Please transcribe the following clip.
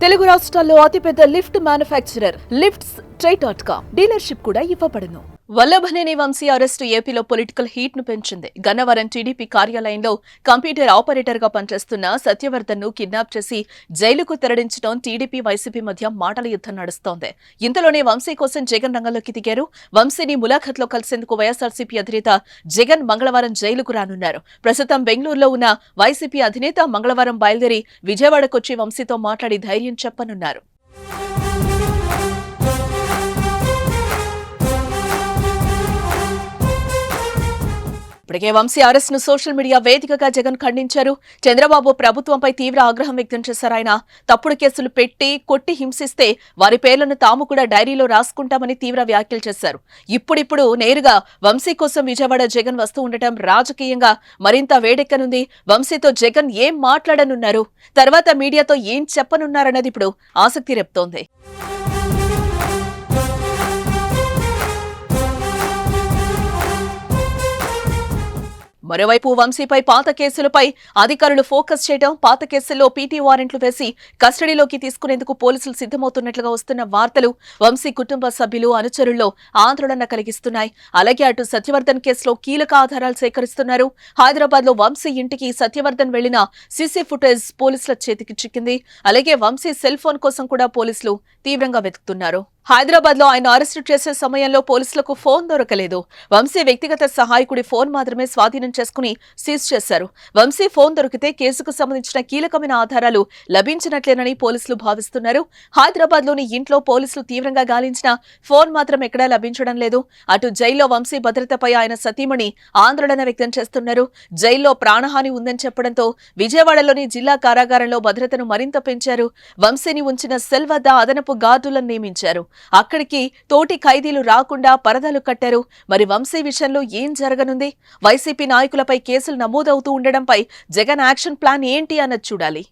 తెలుగు రాష్ట్రాల్లో అతిపెద్ద lift manufacturer lifts dealership కూడా ఇవ్వబడును. వల్లభనేని వంశీ అరెస్టు ఏపీలో పొలిటికల్ హీట్ ను పెంచింది. గన్నవరం టీడీపీ కార్యాలయంలో కంప్యూటర్ ఆపరేటర్ గా పనిచేస్తున్న సత్యవర్ధన్ ను కిడ్నాప్ చేసి జైలుకు తరలించడం టీడీపీ వైసీపీ మధ్య మాటల యుద్ధం నడుస్తోంది. ఇంతలోనే వంశీ కోసం జగన్ రంగంలోకి దిగారు. వంశీని ములాఖత్లో కలిసేందుకు వైఎస్ఆర్సీపీ అధినేత జగన్ మంగళవారం జైలుకు రానున్నారు. ప్రస్తుతం బెంగళూరులో ఉన్న వైసీపీ అధినేత మంగళవారం బయలుదేరి విజయవాడకొచ్చి వంశీతో మాట్లాడి ధైర్యం చెప్పనున్నారు. ఇప్పటికే వంశీ అరెస్ట్ ను సోషల్ మీడియా వేదికగా జగన్ ఖండించారు. చంద్రబాబు ప్రభుత్వంపై తీవ్ర ఆగ్రహం వ్యక్తం చేశారు. ఆయన తప్పుడు కేసులు పెట్టి కొట్టి హింసిస్తే వారి పేర్లను తాము కూడా డైరీలో రాసుకుంటామని తీవ్ర వ్యాఖ్యలు చేశారు. ఇప్పుడిప్పుడు నేరుగా వంశీ కోసం విజయవాడ జగన్ వస్తూ ఉండటం రాజకీయంగా మరింత వేడెక్కనుంది. వంశీతో జగన్ ఏం మాట్లాడనున్నారు, తర్వాత మీడియాతో ఏం చెప్పనున్నారన్నది ఇప్పుడు ఆసక్తి రేపుతోంది. మరోవైపు వంశీపై పాత కేసులపై అధికారులు ఫోకస్ చేయడం, పాత కేసుల్లో పీటీ వారెంట్లు వేసి కస్టడీలోకి తీసుకునేందుకు పోలీసులు సిద్ధమవుతున్నట్లుగా వస్తున్న వార్తలు వంశీ కుటుంబ సభ్యులు, అనుచరుల్లో ఆందోళన కలిగిస్తున్నాయి. అలాగే అటు సత్యవర్ధన్ కేసులో కీలక ఆధారాలు సేకరిస్తున్నారు. హైదరాబాద్ లో వంశీ ఇంటికి సత్యవర్ధన్ వెళ్లిన సీసీ ఫుటేజ్ పోలీసుల చేతికి చిక్కింది. అలాగే వంశీ సెల్ ఫోన్ కోసం కూడా పోలీసులు తీవ్రంగా వెతుకుతున్నారు. హైదరాబాద్ లో ఆయన అరెస్టు చేసే సమయంలో పోలీసులకు ఫోన్ దొరకలేదు. వంశీ వ్యక్తిగత సహాయకుడి ఫోన్ మాత్రమే స్వాధీనం చేసుకుని సీజ్ చేశారు. వంశీ ఫోన్ దొరికితే కేసుకు సంబంధించిన కీలకమైన ఆధారాలు లభించినట్లేనని పోలీసులు భావిస్తున్నారు. హైదరాబాద్ లోని ఇంట్లో పోలీసులు తీవ్రంగా గాలించిన ఫోన్ మాత్రం ఎక్కడా లభించడం లేదు. అటు జైల్లో వంశీ భద్రతపై ఆయన సతీమణి ఆందోళన వ్యక్తం చేస్తున్నారు. జైల్లో ప్రాణహాని ఉందని చెప్పడంతో విజయవాడలోని జిల్లా కారాగారంలో భద్రతను మరింత పెంచారు. వంశీని ఉంచిన సెల్ వద్ద అదనపు గార్డులను నియమించారు. అక్కడికి తోటి ఖైదీలు రాకుండా పరదాలు కట్టారు. మరి వంశీ విషయంలో ఏం జరగనుంది? వైసీపీ నాయకులపై కేసులు నమోదవుతూ ఉండడంపై జగన్ యాక్షన్ ప్లాన్ ఏంటి అన్నది చూడాలి.